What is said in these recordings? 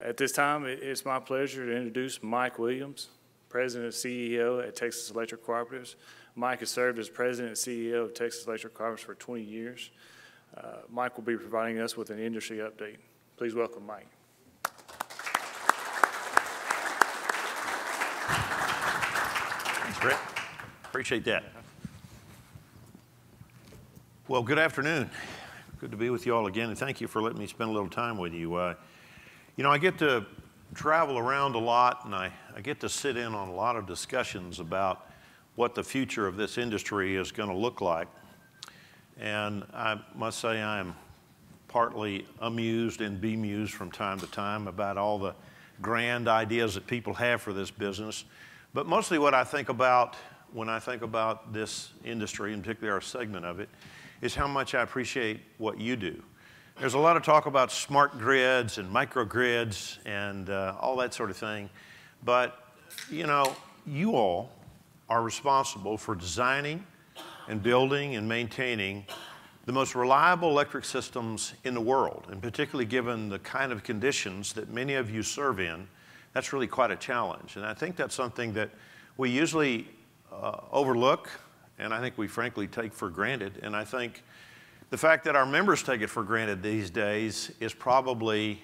At this time, it's my pleasure to introduce Mike Williams, President and CEO at Texas Electric Cooperatives. Mike has served as President and CEO of Texas Electric Cooperatives for 20 years. Mike will be providing us with an industry update. Please welcome Mike. Thanks, Brett. Appreciate that. Well, good afternoon. Good to be with you all again, and thank you for letting me spend a little time with you. You know, I get to travel around a lot, and I get to sit in on a lot of discussions about what the future of this industry is going to look like. And I must say I am partly amused and bemused from time to time about all the grand ideas that people have for this business. But mostly what I think about when I think about this industry, and particularly our segment of it, is how much I appreciate what you do. There's a lot of talk about smart grids and microgrids and all that sort of thing. But, you know, you all are responsible for designing and building and maintaining the most reliable electric systems in the world. And particularly given the kind of conditions that many of you serve in, that's really quite a challenge. And I think that's something that we usually overlook, and I think we frankly take for granted. And I think the fact that our members take it for granted these days is probably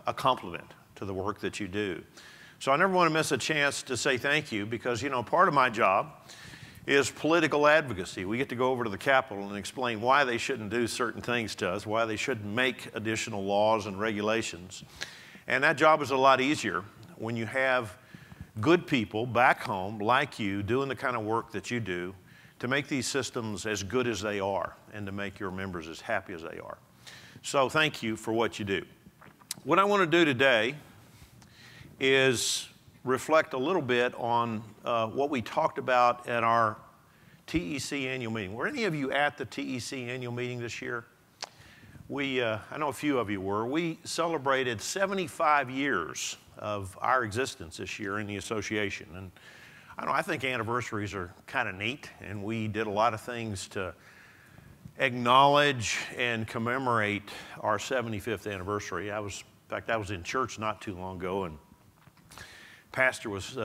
a compliment to the work that you do. So I never want to miss a chance to say thank you because, you know, part of my job is political advocacy. We get to go over to the Capitol and explain why they shouldn't do certain things to us, why they shouldn't make additional laws and regulations. And that job is a lot easier when you have good people back home like you doing the kind of work that you do to make these systems as good as they are and to make your members as happy as they are. So thank you for what you do. What I want to do today is reflect a little bit on what we talked about at our TEC annual meeting. Were any of you at the TEC annual meeting this year? I know a few of you were. We celebrated 75 years of our existence this year in the association. And I think anniversaries are kind of neat, and we did a lot of things to acknowledge and commemorate our 75th anniversary. In fact, I was in church not too long ago, and pastor was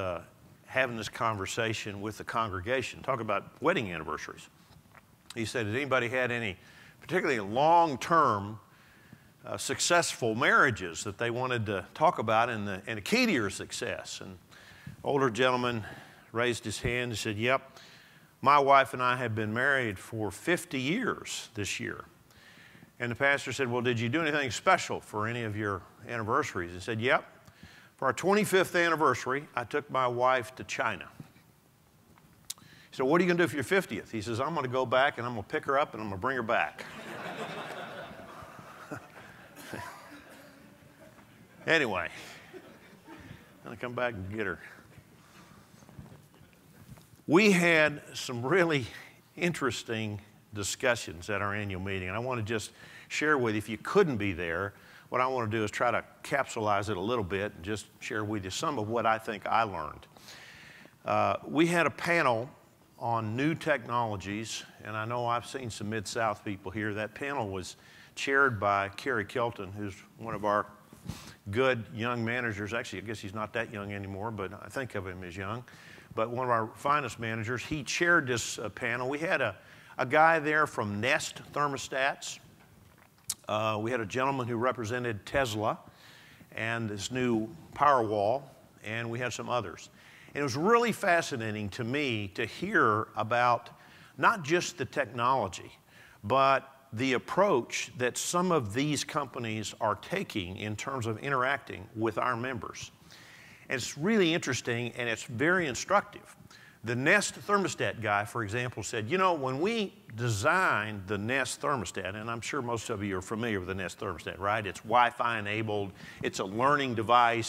having this conversation with the congregation, talk about wedding anniversaries. He said, has anybody had any particularly long-term successful marriages that they wanted to talk about and the key to your success? And older gentleman raised his hand and said, yep, my wife and I have been married for 50 years this year. And the pastor said, well, did you do anything special for any of your anniversaries? He said, yep, for our 25th anniversary, I took my wife to China. He said, what are you going to do for your 50th? He says, I'm going to go back and I'm going to pick her up and I'm going to bring her back. Anyway, I'm going to come back and get her. We had some really interesting discussions at our annual meeting, and I want to just share with you, if you couldn't be there, what I want to do is try to capsulize it a little bit and just share with you some of what I think I learned. We had a panel on new technologies, and I know I've seen some Mid-South people here. That panel was chaired by Kerry Kelton, who's one of our good young managers. Actually, I guess he's not that young anymore, but I think of him as young. But one of our finest managers, he chaired this panel. We had a guy there from Nest Thermostats. We had a gentleman who represented Tesla and this new Powerwall, and we had some others. And it was really fascinating to me to hear about not just the technology, but the approach that some of these companies are taking in terms of interacting with our members. And it's really interesting and it's very instructive. The Nest thermostat guy, for example, said, you know, when we designed the Nest thermostat, and I'm sure most of you are familiar with the Nest thermostat, right? It's Wi-Fi enabled, it's a learning device.